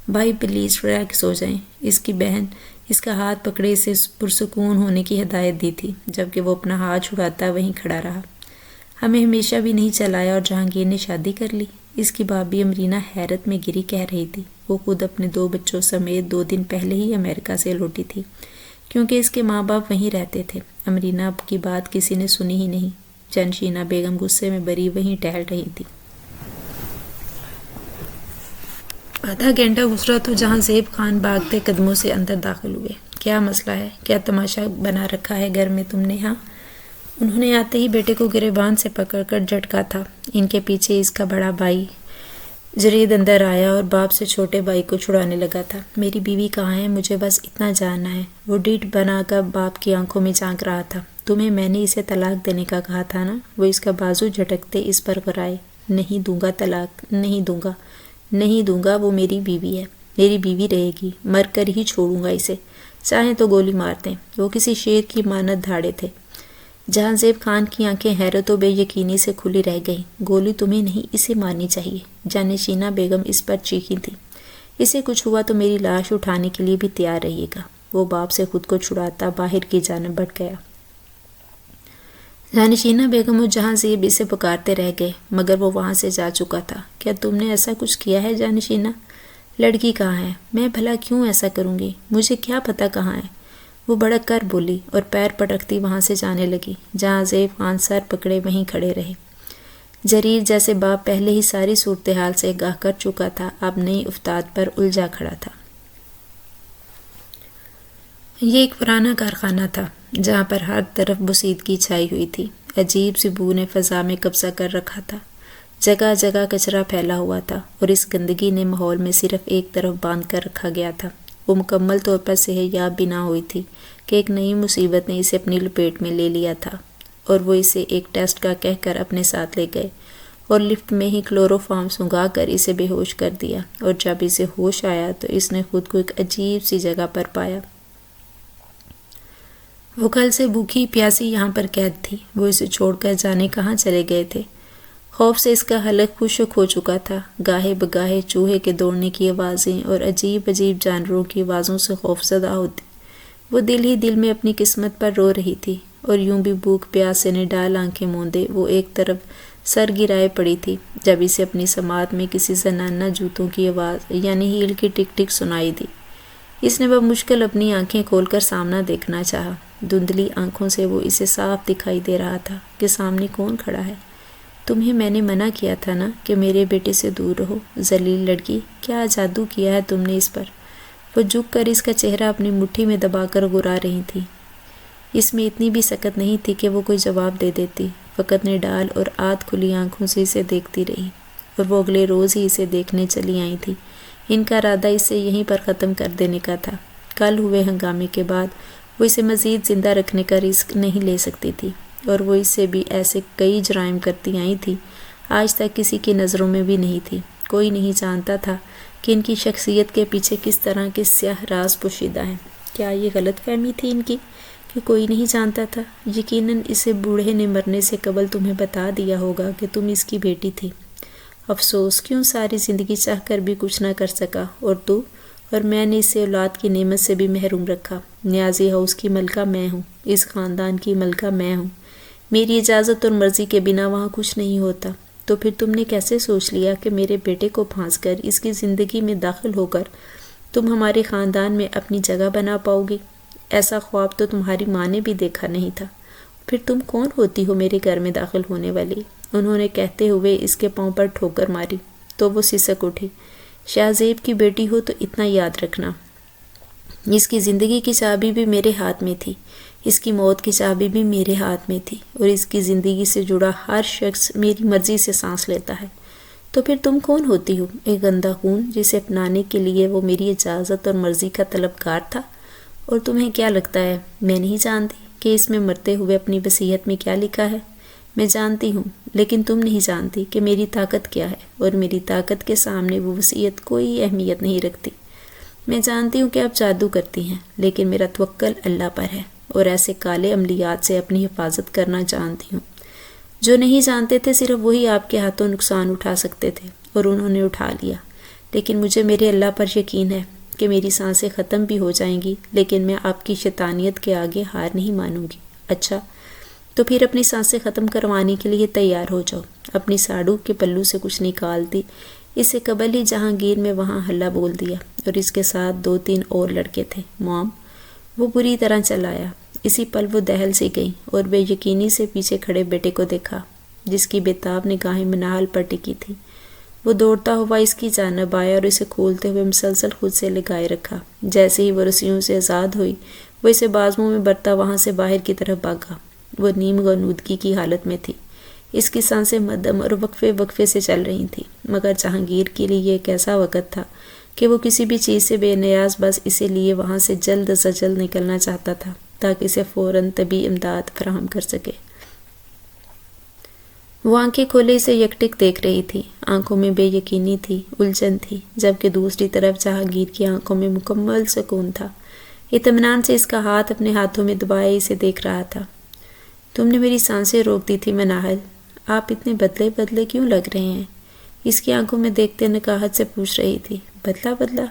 Speaker 1: بھائی پلیز ریلیکس ہو جائیں۔ اس کی بہن اس کا ہاتھ پکڑے اسے پرسکون ہونے کی ہدایت دی تھی، جبکہ وہ اپنا ہاتھ چھڑاتا وہیں کھڑا رہا۔ ہمیں ہمیشہ بھی نہیں چلایا اور جہانگیر نے شادی کر لی؟ اس کی بھابھی امرینا حیرت میں گری کہہ رہی تھی۔ وہ خود اپنے 2 بچوں سمیت 2 دن پہلے ہی امریکہ سے لوٹی تھی، کیونکہ اس کے ماں باپ وہیں رہتے تھے۔ امرینا کی بات کسی نے سنی ہی نہیں۔ جانشینہ بیگم غصے میں بری وہیں ٹہل رہی تھی۔ آدھا گھنٹہ گزرا تو جہاں زیب خان بھاگتے قدموں سے اندر داخل ہوئے۔ کیا مسئلہ ہے؟ کیا تماشا بنا رکھا ہے گھر میں تم نے؟ ہاں؟ انہوں نے آتے ہی بیٹے کو گریبان سے پکڑ کر جھٹکا تھا۔ ان کے پیچھے اس کا بڑا بھائی جرید اندر آیا اور باپ سے چھوٹے بھائی کو چھڑانے لگا تھا۔ میری بیوی کہاں ہے؟ مجھے بس اتنا جاننا ہے۔ وہ ڈیٹ بنا کر باپ کی آنکھوں میں جھانک رہا تھا۔ تمہیں میں نے اسے طلاق دینے کا کہا تھا نا؟ وہ اس کا بازو جھٹکتے اس پر غرائے۔ نہیں دوں گا طلاق، نہیں دوں گا، نہیں دوں گا۔ وہ میری بیوی ہے، میری بیوی رہے گی، مر کر ہی چھوڑوں گا اسے، چاہیں تو گولی مار دیں۔ وہ کسی شیر کی مانت دھاڑے تھے۔ جہاں زیب خان کی آنکھیں حیرت و بے یقینی سے کھلی رہ گئیں۔ گولی تمہیں نہیں، اسے مارنی چاہیے، جانشینہ بیگم اس پر چیخی تھی۔ اسے کچھ ہوا تو میری لاش اٹھانے کے لیے بھی تیار رہیے گا۔ وہ باپ سے خود کو چھڑاتا باہر کی جانب بڑھ گیا۔ جانشینہ بیگم و جہاں زیب اسے پکارتے رہ گئے، مگر وہ وہاں سے جا چکا تھا۔ کیا تم نے ایسا کچھ کیا ہے جانشینہ؟ لڑکی کہاں ہے؟ میں بھلا کیوں ایسا کروں گی؟ مجھے کیا پتہ کہاں ہے؟ وہ بڑک کر بولی اور پیر پٹکتی وہاں سے جانے لگی۔ جہاں زیب خان سر پکڑے وہیں کھڑے رہے۔ جریر جیسے باپ پہلے ہی ساری صورتحال سے آگاہ کر چکا تھا، اب نئی افتاد پر الجھا کھڑا تھا۔ یہ ایک پرانا کارخانہ تھا جہاں پر ہر طرف بوسیدگی چھائی ہوئی تھی۔ عجیب سی بو نے فضا میں قبضہ کر رکھا تھا۔ جگہ جگہ کچرا پھیلا ہوا تھا اور اس گندگی نے ماحول میں صرف ایک طرف باندھ کر رکھا گیا تھا۔ وہ مکمل طور پر صحت یاب بھی نہ ہوئی تھی کہ ایک نئی مصیبت نے اسے اپنی لپیٹ میں لے لیا تھا، اور وہ اسے ایک ٹیسٹ کا کہہ کر اپنے ساتھ لے گئے اور لفٹ میں ہی کلوروفارم سنگھا کر اسے بے ہوش کر دیا۔ اور جب اسے ہوش آیا تو اس نے خود کو ایک عجیب سی جگہ پر پایا۔ وہ کل سے بھوکی پیاسی یہاں پر قید تھی۔ وہ اسے چھوڑ کر جانے کہاں چلے گئے تھے؟ خوف سے اس کا حلق خشک ہو چکا تھا۔ گاہے بگاہے چوہے کے دوڑنے کی آوازیں اور عجیب عجیب جانوروں کی آوازوں سے خوف زدہ ہوتی۔ وہ دل ہی دل میں اپنی قسمت پر رو رہی تھی، اور یوں بھی بھوک پیاس سے نڈال آنکھیں موندے وہ ایک طرف سر گرائے پڑی تھی جب اسے اپنی سماعت میں کسی زنانہ جوتوں کی آواز یعنی ہیل کی ٹک ٹک سنائی دی۔ اس نے بمشکل اپنی آنکھیں کھول کر سامنا دیکھنا چاہا۔ دھندلی آنکھوں سے وہ اسے صاف دکھائی دے رہا تھا کہ سامنے کون کھڑا ہے۔ تمہیں میں نے منع کیا تھا نا کہ میرے بیٹے سے دور رہو، ذلیل لڑکی، کیا جادو کیا ہے تم نے اس پر؟ وہ جھک کر اس کا چہرہ اپنی مٹھی میں دبا کر گرا رہی تھی۔ اس میں اتنی بھی سکت نہیں تھی کہ وہ کوئی جواب دے دیتی، فقط نڈال اور آدھ کھلی آنکھوں سے اسے دیکھتی رہی۔ اور وہ اگلے روز ہی اسے دیکھنے چلی آئی تھی۔ ان کا ارادہ اسے یہیں پر ختم کر دینے کا تھا۔ کل ہوئے ہنگامے کے بعد وہ اسے مزید زندہ رکھنے کا رسک نہیں لے سکتی تھی، اور وہ اس سے بھی ایسے کئی جرائم کرتی آئی تھی، آج تک کسی کی نظروں میں بھی نہیں تھی۔ کوئی نہیں جانتا تھا کہ ان کی شخصیت کے پیچھے کس طرح کے سیاہ راز پوشیدہ ہیں۔ کیا یہ غلط فہمی تھی ان کی کہ کوئی نہیں جانتا تھا؟ یقیناً اسے بوڑھے نے مرنے سے قبل تمہیں بتا دیا ہوگا کہ تم اس کی بیٹی تھی۔ افسوس کیوں ساری زندگی چاہ کر بھی کچھ نہ کر سکا، اور میں نے اسے اولاد کی نعمت سے بھی محروم رکھا۔ نیازی ہاؤس کی ملکہ میں ہوں، اس خاندان کی ملکہ میں ہوں، میری اجازت اور مرضی کے بنا وہاں کچھ نہیں ہوتا۔ تو پھر تم نے کیسے سوچ لیا کہ میرے بیٹے کو پھانس کر اس کی زندگی میں داخل ہو کر تم ہمارے خاندان میں اپنی جگہ بنا پاؤ گی؟ ایسا خواب تو تمہاری ماں نے بھی دیکھا نہیں تھا۔ پھر تم کون ہوتی ہو میرے گھر میں داخل ہونے والی؟ انہوں نے کہتے ہوئے اس کے پاؤں پر ٹھوکر ماری تو وہ سسک اٹھی۔ شاہ زیب کی بیٹی ہو تو اتنا یاد رکھنا، اس کی زندگی کی چابی بھی میرے ہاتھ میں تھی، اس کی موت کی چابی بھی میرے ہاتھ میں تھی، اور اس کی زندگی سے جڑا ہر شخص میری مرضی سے سانس لیتا ہے۔ تو پھر تم کون ہوتی ہو؟ ایک گندا خون جسے اپنانے کے لیے وہ میری اجازت اور مرضی کا طلبگار تھا۔ اور تمہیں کیا لگتا ہے میں نہیں جانتی کہ اس میں مرتے ہوئے اپنی وصیت میں کیا لکھا ہے؟ میں جانتی ہوں، لیکن تم نہیں جانتی کہ میری طاقت کیا ہے، اور میری طاقت کے سامنے وہ وصیت کوئی اہمیت نہیں رکھتی۔ میں جانتی ہوں کہ آپ جادو کرتی ہیں، لیکن میرا توکل اللہ پر ہے، اور ایسے کالے عملیات سے اپنی حفاظت کرنا جانتی ہوں۔ جو نہیں جانتے تھے صرف وہی آپ کے ہاتھوں نقصان اٹھا سکتے تھے، اور انہوں نے اٹھا لیا۔ لیکن مجھے میرے اللہ پر یقین ہے کہ میری سانسیں ختم بھی ہو جائیں گی، لیکن میں آپ کی شیطانیت کے آگے ہار نہیں مانوں گی۔ اچھا، تو پھر اپنی سانسیں ختم کروانے کے لیے تیار ہو جاؤ۔ اپنی ساڑو کے پلو سے کچھ نکال دی۔ اس سے قبل ہی جہانگیر میں وہاں ہلہ بول دیا، اور اس کے ساتھ 2-3 اور لڑکے تھے۔ موم، وہ بری طرح چل آیا۔ اسی پل وہ دہل سی گئی اور بے یقینی سے پیچھے کھڑے بیٹے کو دیکھا، جس کی بے تاب نگاہیں منال پر ٹکی تھی۔ وہ دوڑتا ہوا اس کی جانب آیا اور اسے کھولتے ہوئے مسلسل خود سے لگائے رکھا۔ جیسے ہی وہ رسیوں سے آزاد ہوئی وہ اسے بازوؤں میں برتا وہاں سے باہر کی طرف بھاگا۔ وہ نیم غنودگی کی حالت میں تھی، اس کی سانسیں مدھم اور وقفے وقفے سے چل رہی تھیں، مگر جہانگیر کے لیے یہ ایک ایسا وقت تھا کہ وہ کسی بھی چیز سے بے نیاز بس اسے لیے وہاں سے جلد از جلد نکلنا چاہتا تھا تاکہ اسے فوراً طبی امداد فراہم کر سکے۔ وہ آنکھیں کھولے اسے یکٹک دیکھ رہی تھی، آنکھوں میں بے یقینی تھی، الجھن تھی، جبکہ دوسری طرف جہانگیر کی آنکھوں میں مکمل سکون تھا۔ اطمینان سے اس کا ہاتھ اپنے ہاتھوں میں دبائے اسے دیکھ رہا تھا۔ تم نے میری سانسیں روک دی تھی مناہل، آپ اتنے بدلے بدلے کیوں لگ رہے ہیں؟ اس کی آنکھوں میں دیکھتے نکاہت سے پوچھ رہی تھی۔ بدلا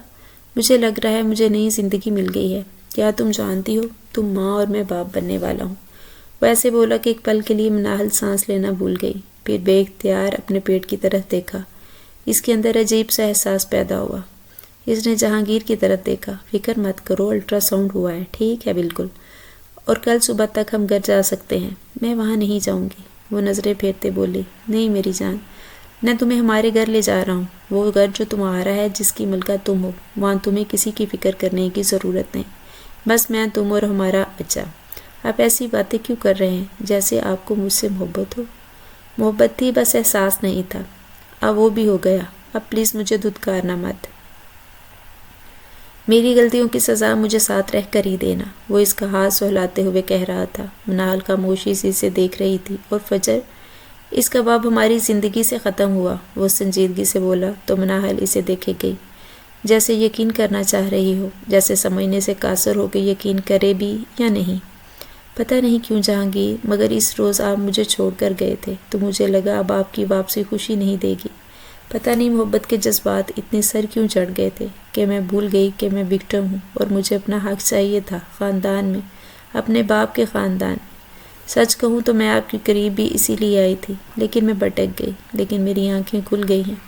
Speaker 1: مجھے لگ رہا ہے مجھے نئی زندگی مل گئی ہے۔ کیا تم جانتی ہو تم ماں اور میں باپ بننے والا ہوں؟ وہ ایسے بولا کہ ایک پل کے لیے مناہل سانس لینا بھول گئی، پھر بے اختیار اپنے پیٹ کی طرف دیکھا۔ اس کے اندر عجیب سا احساس پیدا ہوا۔ اس نے جہانگیر کی طرف دیکھا۔ فکر مت کرو، الٹرا ساؤنڈ ہوا ہے، ٹھیک ہے بالکل، اور کل صبح تک ہم گھر جا سکتے ہیں۔ میں وہاں نہیں جاؤں گی، وہ نظریں پھیرتے بولی۔ نہیں میری جان، میں تمہیں ہمارے گھر لے جا رہا ہوں، وہ گھر جو تمہارا ہے، جس کی ملکہ تم ہو، وہاں تمہیں کسی کی فکر کرنے کی ضرورت نہیں، بس میں، تم اور ہمارا بچہ۔ آپ ایسی باتیں کیوں کر رہے ہیں جیسے آپ کو مجھ سے محبت ہو؟ محبت تھی، بس احساس نہیں تھا۔ اب وہ بھی ہو گیا، اب پلیز مجھے دھتکارنا مت۔ میری غلطیوں کی سزا مجھے ساتھ رہ کر ہی دینا، وہ اس کا ہاتھ سہلاتے ہوئے کہہ رہا تھا۔ منال خاموشی سے اسے دیکھ رہی تھی۔ اور فجر، اس کا باب ہماری زندگی سے ختم ہوا، وہ سنجیدگی سے بولا تو منال اسے دیکھے گئی، جیسے یقین کرنا چاہ رہی ہو، جیسے سمجھنے سے قاصر ہو کہ یقین کرے بھی یا نہیں۔ پتہ نہیں کیوں جہانگیر، مگر اس روز آپ مجھے چھوڑ کر گئے تھے تو مجھے لگا اب آپ کی واپسی خوشی نہیں دے گی۔ پتہ نہیں محبت کے جذبات اتنے سر کیوں چڑھ گئے تھے کہ میں بھول گئی کہ میں وکٹم ہوں اور مجھے اپنا حق چاہیے تھا، خاندان میں، اپنے باپ کے خاندان میں۔ سچ کہوں تو میں آپ کے قریب بھی اسی لیے آئی تھی، لیکن میں بھٹک گئی، لیکن میری آنکھیں کھل گئی ہیں۔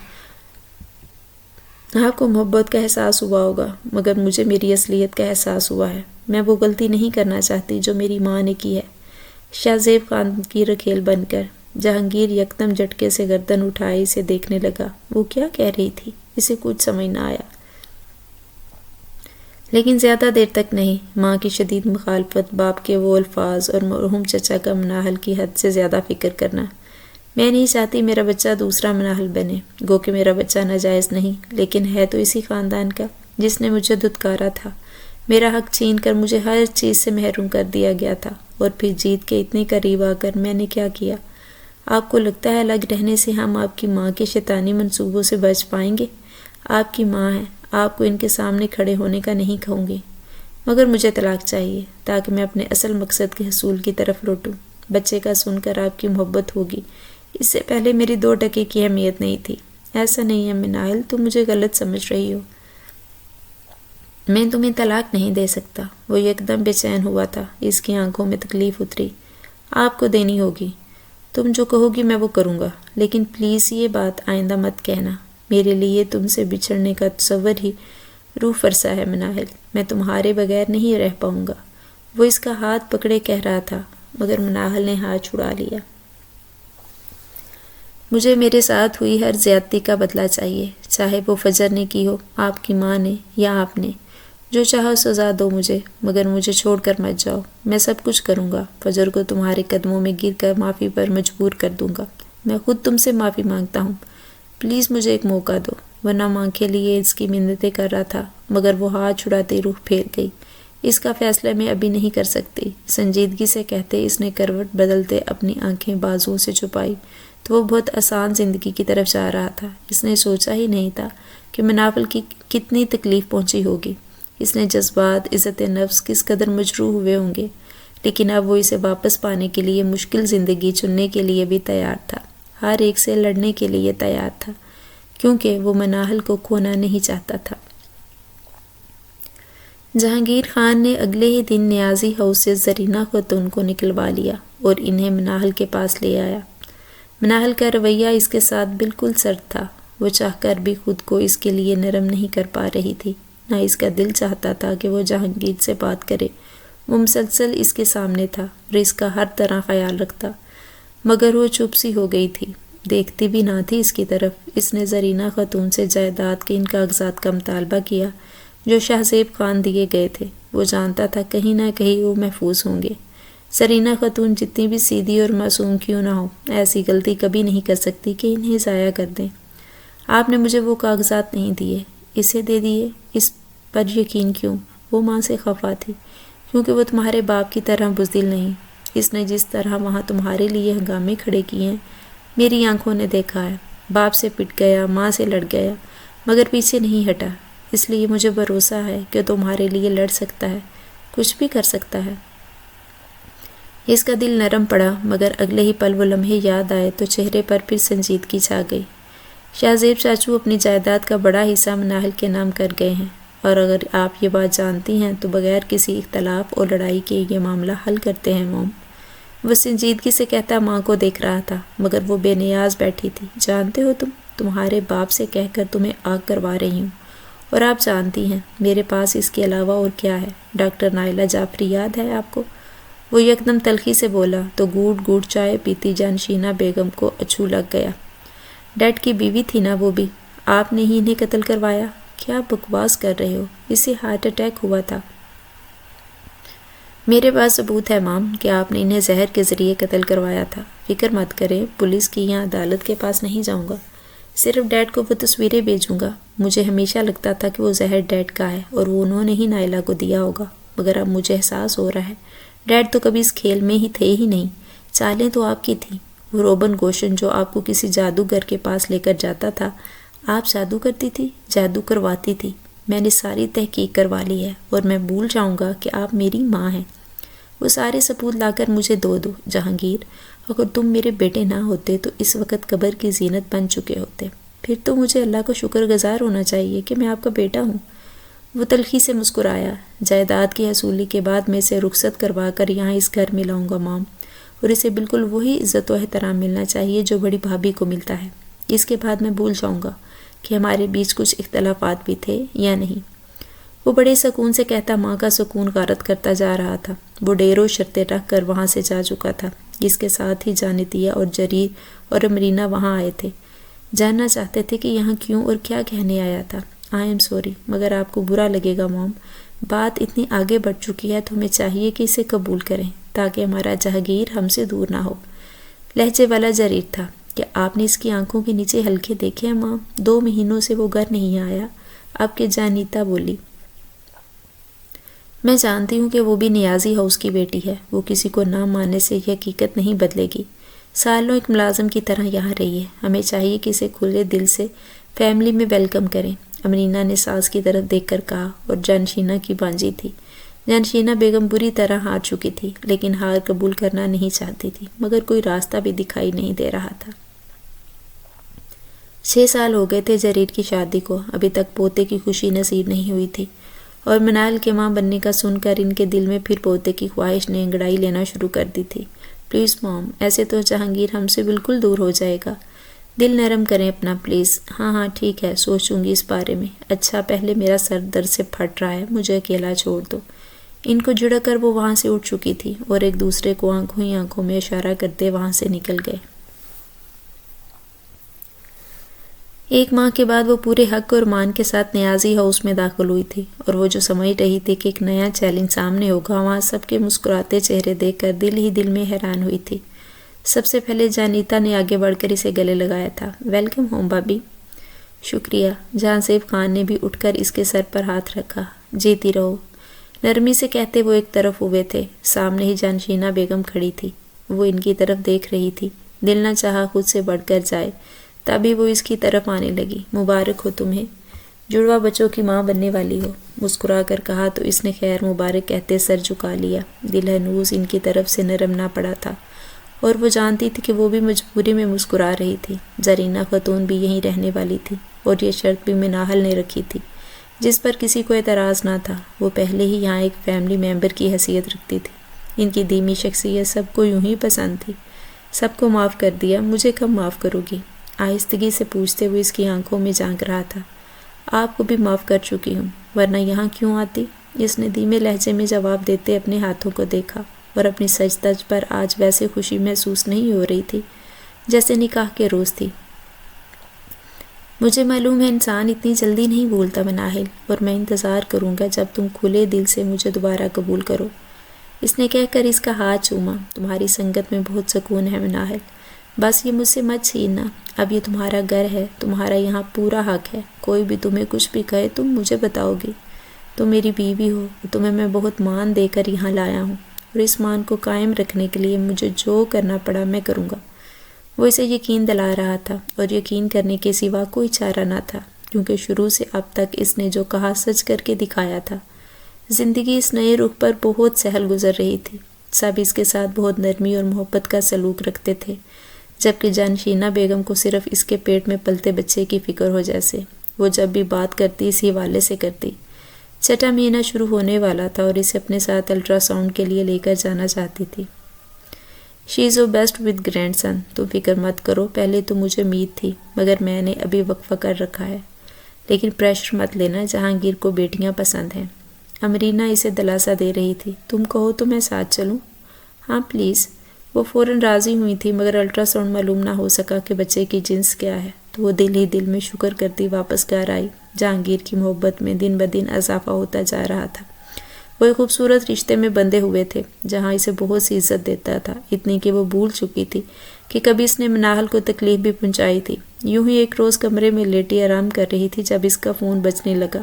Speaker 1: آپ کو محبت کا احساس ہوا ہوگا، مگر مجھے میری اصلیت کا احساس ہوا ہے۔ میں وہ غلطی نہیں کرنا چاہتی جو میری ماں نے کی ہے۔ شاہ زیب خان کی رکھیل بن کر۔ جہانگیر یکدم جھٹکے سے گردن اٹھائے اسے دیکھنے لگا۔ وہ کیا کہہ رہی تھی؟ اسے کچھ سمجھ نہ آیا، لیکن زیادہ دیر تک نہیں۔ ماں کی شدید مخالفت، باپ کے وہ الفاظ اور مرحوم چچا کا مناہل کی حد سے زیادہ فکر کرنا۔ میں نہیں چاہتی میرا بچہ دوسرا مناہل بنے، گو کہ میرا بچہ ناجائز نہیں، لیکن ہے تو اسی خاندان کا جس نے مجھے دھتکارا تھا، میرا حق چھین کر مجھے ہر چیز سے محروم کر دیا گیا تھا، اور پھر جیت کے اتنے قریب آ کر میں نے کیا کیا؟ آپ کو لگتا ہے الگ رہنے سے ہم آپ کی ماں کے شیطانی منصوبوں سے بچ پائیں گے؟ آپ کی ماں ہے، آپ کو ان کے سامنے کھڑے ہونے کا نہیں کہوں گی، مگر مجھے طلاق چاہیے تاکہ میں اپنے اصل مقصد کے حصول کی طرف لوٹوں۔ بچے کا سن کر آپ کی محبت ہوگی، اس سے پہلے میری 2 ٹکے کی اہمیت نہیں تھی۔ ایسا نہیں ہے منال، تم مجھے غلط سمجھ رہی ہو، میں تمہیں طلاق نہیں دے سکتا۔ وہ یکدم بے چین ہوا تھا، اس کی آنکھوں میں تکلیف اتری۔ آپ کو دینی ہوگی، تم جو کہو گی میں وہ کروں گا، لیکن پلیز یہ بات آئندہ مت کہنا، میرے لیے تم سے بچھڑنے کا تصور ہی روح فرسا ہے منال، میں تمہارے بغیر نہیں رہ پاؤں گا۔ وہ اس کا ہاتھ پکڑے کہہ رہا تھا، مگر منال نے ہاتھ چھڑا لیا۔ مجھے میرے ساتھ ہوئی ہر زیادتی کا بدلہ چاہیے، چاہے وہ فجر نے کی ہو، آپ کی ماں نے یا آپ نے۔ جو چاہو سزا دو مجھے، مگر مجھے چھوڑ کر مت جاؤ۔ میں سب کچھ کروں گا، فجر کو تمہارے قدموں میں گر کر معافی پر مجبور کر دوں گا۔ میں خود تم سے معافی مانگتا ہوں، پلیز مجھے ایک موقع دو۔ ورنہ ماں کے لیے اس کی منتیں کر رہا تھا، مگر وہ ہاتھ چھڑاتے روح پھیر گئی۔ اس کا فیصلہ میں ابھی نہیں کر سکتی، سنجیدگی سے کہتے اس نے کروٹ بدلتے اپنی آنکھیں بازوؤں سے چھپائی تو وہ بہت آسان زندگی کی طرف جا رہا تھا۔ اس نے سوچا ہی نہیں تھا کہ مناول کی کتنی تکلیف پہنچی ہوگی، اس نے جذبات، عزت نفس کس قدر مجروح ہوئے ہوں گے، لیکن اب وہ اسے واپس پانے کے لیے مشکل زندگی چننے کے لیے بھی تیار تھا، ہر ایک سے لڑنے کے لیے تیار تھا، کیونکہ وہ مناہل کو کھونا نہیں چاہتا تھا۔ جہانگیر خان نے اگلے ہی دن نیازی ہاؤس سے زرینہ خاتون کو نکلوا لیا اور انہیں مناہل کے پاس لے آیا۔ مناہل کا رویہ اس کے ساتھ بالکل سرد تھا، وہ چاہ کر بھی خود کو اس کے لیے نرم نہیں کر پا رہی تھی، نہ اس کا دل چاہتا تھا کہ وہ جہانگیر سے بات کرے۔ وہ مسلسل اس کے سامنے تھا اور اس کا ہر طرح خیال رکھتا، مگر وہ چپ سی ہو گئی تھی۔ دیکھتی بھی نہ تھی اس کی طرف۔ اس نے زرینہ خاتون سے جائیداد کے ان کاغذات کا مطالبہ کیا جو شاہ زیب خان دیے گئے تھے۔ وہ جانتا تھا کہیں نہ کہیں وہ محفوظ ہوں گے۔ زرینہ خاتون جتنی بھی سیدھی اور معصوم کیوں نہ ہو، ایسی غلطی کبھی نہیں کر سکتی کہ انہیں ضائع کر دیں۔ آپ نے مجھے وہ کاغذات نہیں دیے، اسے دے دیے، اس پر یقین کیوں؟ وہ ماں سے خفا تھی، کیونکہ وہ تمہارے باپ کی طرح بزدل نہیں۔ اس نے جس طرح وہاں تمہارے لیے ہنگامے کھڑے کیے ہیں، میری آنکھوں نے دیکھا ہے۔ باپ سے پٹ گیا، ماں سے لڑ گیا، مگر پیچھے نہیں ہٹا۔ اس لیے مجھے بھروسہ ہے کہ تمہارے لیے لڑ سکتا ہے، کچھ بھی کر سکتا ہے۔ اس کا دل نرم پڑا، مگر اگلے ہی پل وہ لمحے یاد آئے تو چہرے پر پھر سنجیدگی چھا گئی۔ شاہ زیب چاچو اپنی جائیداد کا بڑا حصہ مناہل کے نام کر گئے ہیں، اور اگر آپ یہ بات جانتی ہیں تو بغیر کسی اختلاف اور لڑائی کے یہ معاملہ حل کرتے ہیں موم۔ وہ سنجیدگی سے کہتا ماں کو دیکھ رہا تھا، مگر وہ بے نیاز بیٹھی تھی۔ جانتے ہو تمہارے باپ سے کہہ کر تمہیں آگ کروا رہی ہوں، اور آپ جانتی ہیں میرے پاس اس کے علاوہ اور کیا ہے۔ ڈاکٹر نائلہ جعفری یاد ہے آپ کو؟ وہ یکدم تلخی سے بولا تو گھوٹ گھوٹ چائے پیتی جانشینہ بیگم کو اچھو لگ گیا۔ ڈیڈ کی بیوی تھی نا وہ بھی، آپ نے ہی انہیں قتل کروایا؟ کیا بکواس کر رہے ہو، اسے ہارٹ اٹیک ہوا تھا۔ میرے پاس ثبوت ہے مام کہ آپ نے انہیں زہر کے ذریعے قتل کروایا تھا۔ فکر مت کریں، پولیس کی یا عدالت کے پاس نہیں جاؤں گا، صرف ڈیڈ کو وہ تصویریں بھیجوں گا۔ مجھے ہمیشہ لگتا تھا کہ وہ زہر ڈیڈ کا ہے اور وہ انہوں نے ہی نائلہ کو دیا ہوگا، مگر اب مجھے احساس ہو رہا ہے ڈیڈ تو کبھی اس کھیل میں ہی تھے ہی نہیں، چالیں تو آپ کی تھیں۔ وہ روبن گوشن جو آپ کو کسی جادوگر کے پاس لے کر جاتا تھا، آپ جادو کرتی تھی، جادو کرواتی تھی۔ میں نے ساری تحقیق کروا لی ہے، اور میں بھول جاؤں گا کہ آپ میری ماں ہیں۔ وہ سارے ثبوت لا کر مجھے دو جہانگیر۔ اگر تم میرے بیٹے نہ ہوتے تو اس وقت قبر کی زینت بن چکے ہوتے۔ پھر تو مجھے اللہ کا شکر گزار ہونا چاہیے کہ میں آپ کا بیٹا ہوں۔ وہ تلخی سے مسکرایا۔ جائیداد کی حصولی کے بعد میں اسے رخصت کروا کر یہاں اس گھر میں لاؤں گا مام، اور اسے بالکل وہی عزت و احترام ملنا چاہیے جو بڑی بھابھی کو ملتا ہے۔ اس کے بعد میں بھول جاؤں گا کہ ہمارے بیچ کچھ اختلافات بھی تھے یا نہیں۔ وہ بڑے سکون سے کہتا ماں کا سکون غارت کرتا جا رہا تھا۔ وہ ڈیر و شرطیں رکھ کر وہاں سے جا چکا تھا۔ اس کے ساتھ ہی جانتیہ اور جریر اور امرینا وہاں آئے تھے، جاننا چاہتے تھے کہ یہاں کیوں اور کیا کہنے آیا تھا۔ آئی ایم سوری، مگر آپ کو برا لگے گا موم، بات اتنی آگے بڑھ چکی ہے تو ہمیں چاہیے کہ اسے قبول کریں تاکہ ہمارا جہانگیر ہم سے دور نہ ہو۔ لہجے والا جریر تھا کہ آپ نے اس کی آنکھوں کے نیچے ہلکے دیکھے ہیں ماں؟ 2 مہینوں سے وہ گھر نہیں آیا۔ آپ کے جانیتا بولی۔ میں جانتی ہوں کہ وہ بھی نیازی ہاؤس کی بیٹی ہے، وہ کسی کو نہ ماننے سے یہ حقیقت نہیں بدلے گی۔ سالوں ایک ملازم کی طرح یہاں رہی ہے، ہمیں چاہیے کہ اسے کھلے دل سے فیملی میں ویلکم کریں۔ امرینا نے ساس کی طرف دیکھ کر کہا، اور جانشینہ کی بانجی تھی۔ جانشینہ بیگم بری طرح ہار چکی تھی، لیکن ہار قبول کرنا نہیں چاہتی تھی، مگر کوئی راستہ بھی دکھائی نہیں دے رہا تھا۔ 6 سال ہو گئے تھے جریر کی شادی کو، ابھی تک پوتے کی خوشی نصیب نہیں ہوئی تھی، اور منال کے ماں بننے کا سن کر ان کے دل میں پھر پوتے کی خواہش نے انگڑائی لینا شروع کر دی تھی۔ پلیز موم، ایسے تو جہانگیر ہم سے بالکل دور ہو جائے گا، دل نرم کریں اپنا پلیز۔ ہاں ٹھیک ہے، سوچوں گی اس بارے میں۔ اچھا، پہلے میرا سر درد سے پھٹ رہا ہے، مجھے اکیلا چھوڑ دو۔ ان کو جڑ کر وہ وہاں سے اٹھ چکی تھی، اور ایک دوسرے کو آنکھوں ہی آنکھوں میں اشارہ کرتے وہاں سے نکل گئے۔ ایک ماہ کے بعد وہ پورے حق اور مان کے ساتھ نیازی ہاؤس میں داخل ہوئی تھی، اور وہ جو سمجھ رہی تھی کہ ایک نیا چیلنج سامنے ہوگا، وہاں سب کے مسکراتے چہرے دیکھ کر دل ہی دل میں حیران ہوئی تھی۔ سب سے پہلے جانیتا نے آگے بڑھ کر اسے گلے لگایا تھا۔ ویلکم ہوم بابی۔ شکریہ۔ جہاں زیب خان نے بھی اٹھ کر اس کے سر پر ہاتھ رکھا۔ جیتی رہو، نرمی سے کہتے وہ ایک طرف ہوئے تھے۔ سامنے ہی جانشینہ بیگم کھڑی تھی، وہ ان کی طرف دیکھ رہی تھی۔ دل نہ چاہا خود سے بڑھ کر جائے، تبھی وہ اس کی طرف آنے لگی۔ مبارک ہو تمہیں، جڑوا بچوں کی ماں بننے والی ہو۔ مسکرا کر کہا تو اس نے خیر مبارک کہتے سر جھکا لیا۔ دل ہنوز ان کی طرف سے نرم نہ پڑا تھا، اور وہ جانتی تھی کہ وہ بھی مجبوری میں مسکرا رہی تھی۔ زرینہ خاتون بھی یہیں رہنے والی تھی، اور یہ شرط بھی مناہل نے رکھی تھی جس پر کسی کو اعتراض نہ تھا۔ وہ پہلے ہی یہاں ایک فیملی ممبر کی حیثیت رکھتی تھی۔ ان کی دھیمی شخصیت سب کو یوں ہی پسند تھی۔ سب کو معاف کر دیا، مجھے کب معاف کرو گی؟ آہستگی سے پوچھتے ہوئے اس کی آنکھوں میں جھانک رہا تھا۔ آپ کو بھی معاف کر چکی ہوں، ورنہ یہاں کیوں آتی؟ اس نے دھیمے لہجے میں جواب دیتے اپنے ہاتھوں کو دیکھا، اور اپنی سج تج پر آج ویسے خوشی محسوس نہیں ہو رہی تھی جیسے نکاح کے روز تھی۔ مجھے معلوم ہے انسان اتنی جلدی نہیں بھولتا مناہل، اور میں انتظار کروں گا جب تم کھلے دل سے مجھے دوبارہ قبول کرو۔ اس نے کہہ کر اس کا ہاتھ چوما۔ تمہاری سنگت میں بہت سکون ہے مناہل، بس یہ مجھ سے مت چھیننا، اب یہ تمہارا گھر ہے، تمہارا یہاں پورا حق ہے، کوئی بھی تمہیں کچھ بھی کہے تم مجھے بتاؤ گی۔ تم میری بیوی ہو، تمہیں میں بہت مان دے کر یہاں لایا ہوں، اور اس مان کو قائم رکھنے کے لیے مجھے جو کرنا پڑا میں کروں گا۔ وہ اسے یقین دلا رہا تھا، اور یقین کرنے کے سوا کوئی چارہ نہ تھا، کیونکہ شروع سے اب تک اس نے جو کہا سچ کر کے دکھایا تھا۔ زندگی اس نئے رخ پر بہت سہل گزر رہی تھی، سب اس کے ساتھ بہت نرمی اور محبت کا سلوک رکھتے تھے، جبکہ جانشینہ بیگم کو صرف اس کے پیٹ میں پلتے بچے کی فکر ہو جیسے۔ وہ جب بھی بات کرتی اسی حوالے سے کرتی۔ چھٹا مہینہ شروع ہونے والا تھا اور اسے اپنے ساتھ الٹرا ساؤنڈ کے لیے لے کر جانا چاہتی تھی۔ شی از بیسٹ ود گرینڈ سن، تم فکر مت کرو، پہلے تو مجھے امید تھی مگر میں نے ابھی وقفہ کر رکھا ہے، لیکن پریشر مت لینا، جہانگیر کو بیٹیاں پسند ہیں۔ امرینا اسے دلاسا دے رہی تھی۔ تم کہو تو میں ساتھ چلوں؟ ہاں پلیز۔ وہ فوراً راضی ہوئی تھی، مگر الٹرا ساؤنڈ معلوم نہ ہو سکا کہ بچے کی جنس کیا ہے، تو وہ دل ہی دل میں شکر کرتی واپس گھر آئی۔ جہانگیر کی محبت میں دن بدن اضافہ ہوتا جا رہا تھا۔ وہ ایک خوبصورت رشتے میں بندھے ہوئے تھے، جہاں اسے بہت سی عزت دیتا تھا، اتنی کہ وہ بھول چکی تھی کہ کبھی اس نے مناہل کو تکلیف بھی پہنچائی تھی۔ یوں ہی ایک روز کمرے میں لیٹی آرام کر رہی تھی جب اس کا فون بجنے لگا۔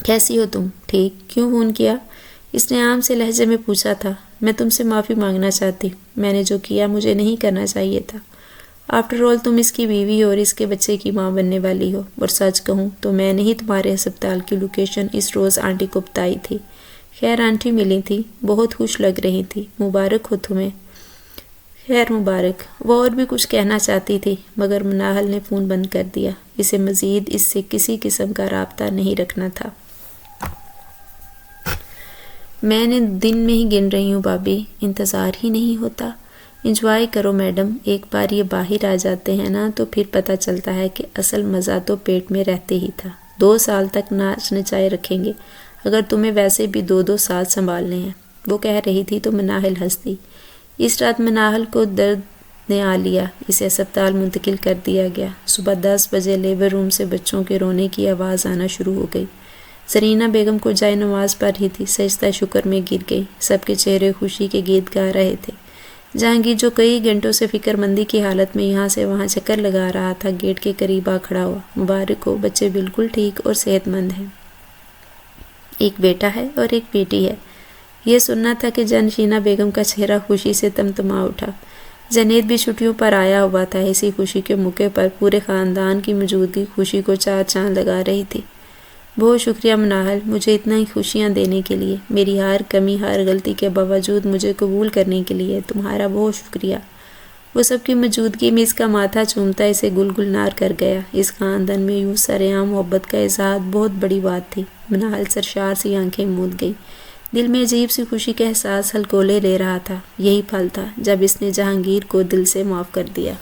Speaker 1: کیسی ہو تم؟ ٹھیک۔ کیوں فون کیا؟ اس نے عام سے لہجے میں پوچھا تھا۔ میں تم سے معافی مانگنا چاہتی ہوں، میں نے جو کیا مجھے نہیں کرنا چاہیے تھا۔ آفٹر آل تم اس کی بیوی ہو اور اس کے بچے کی ماں بننے والی ہو، اور سچ کہوں تو میں نے ہی تمہارے ہسپتال کی لوکیشن اس روز آنٹی کو بتائی تھی۔ خیر آنٹی ملی تھی، بہت خوش لگ رہی تھی۔ مبارک ہو تمہیں۔ خیر مبارک۔ وہ اور بھی کچھ کہنا چاہتی تھی، مگر مناہل نے فون بند کر دیا۔ اسے مزید اس سے کسی قسم کا رابطہ نہیں رکھنا تھا۔ میں نے دن میں ہی گن رہی ہوں بابی، انتظار ہی نہیں ہوتا۔ انجوائے کرو میڈم، ایک بار یہ باہر آ جاتے ہیں نا تو پھر پتہ چلتا ہے کہ اصل مزہ تو پیٹ میں رہتے ہی تھا۔ 2 سال تک ناچ نچائے رکھیں گے، اگر تمہیں ویسے بھی 2 سال سنبھالنے ہیں، وہ کہہ رہی تھی تو مناہل ہنس دی۔ اس رات مناہل کو درد نے آ لیا، اسے اسپتال منتقل کر دیا گیا۔ صبح 10 بجے لیبر روم سے بچوں کے رونے کی آواز آنا شروع ہو گئی۔ زرینہ بیگم کو جائے نماز پڑھ رہی تھی، سجدہ شکر میں گر گئی۔ سب کے چہرے خوشی کے گیت گا رہے تھے۔ جہانگیر جو کئی گھنٹوں سے فکر مندی کی حالت میں یہاں سے وہاں چکر لگا رہا تھا، گیٹ کے قریب آ کھڑا ہوا۔ مبارک ہو، بچے بالکل ٹھیک اور صحت مند ہیں۔ ایک بیٹا ہے اور ایک بیٹی ہے۔ یہ سننا تھا کہ جانشینہ بیگم کا چہرہ خوشی سے تمتما اٹھا۔ جنید بھی چھٹیوں پر آیا ہوا تھا۔ اسی خوشی کے موقع پر پورے خاندان کی موجودگی خوشی کو 4 چاند لگا رہی تھی۔ بہت شکریہ مناہل، مجھے اتنا ہی خوشیاں دینے کے لیے، میری ہر کمی ہر غلطی کے باوجود مجھے قبول کرنے کے لیے تمہارا بہت شکریہ۔ وہ سب کی موجودگی میں اس کا ماتھا چومتا اسے گلگلنار کر گیا۔ اس خاندان میں یوں سرعام محبت کا اظہار بہت بڑی بات تھی۔ مناہل سرشار سی آنکھیں موند گئی، دل میں عجیب سی خوشی کا احساس ہلکولے لے رہا تھا۔ یہی پل تھا جب اس نے جہانگیر کو دل سے معاف کر دیا۔